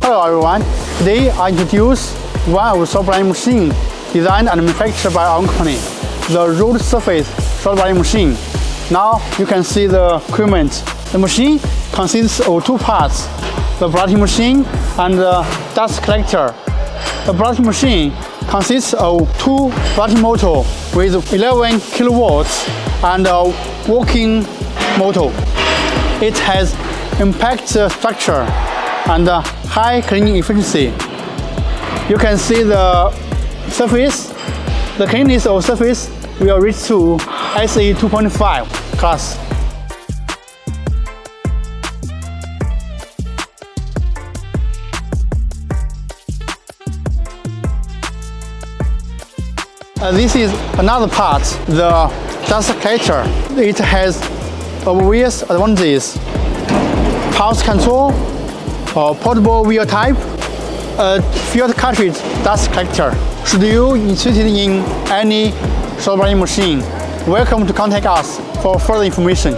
Hello everyone, today I introduce one of solder bonding machine designed and manufactured by our company, the rolled surface solder bonding machine. Now you can see the equipment. The machine consists of two parts, the blading machine and the dust collector. The blading machine consists of two blading motor with 11 kilowatts and a working motor. It has impact structure and high cleaning efficiency. You can see the surface. The cleanness of surface will reach to ATHI 2.5 class. This is another part, the dust collector. It has obvious advantages: pulse control, portable wheel type, a field cartridge dust collector. Should you be interested in any solder bonding machine, welcome to contact us for further information.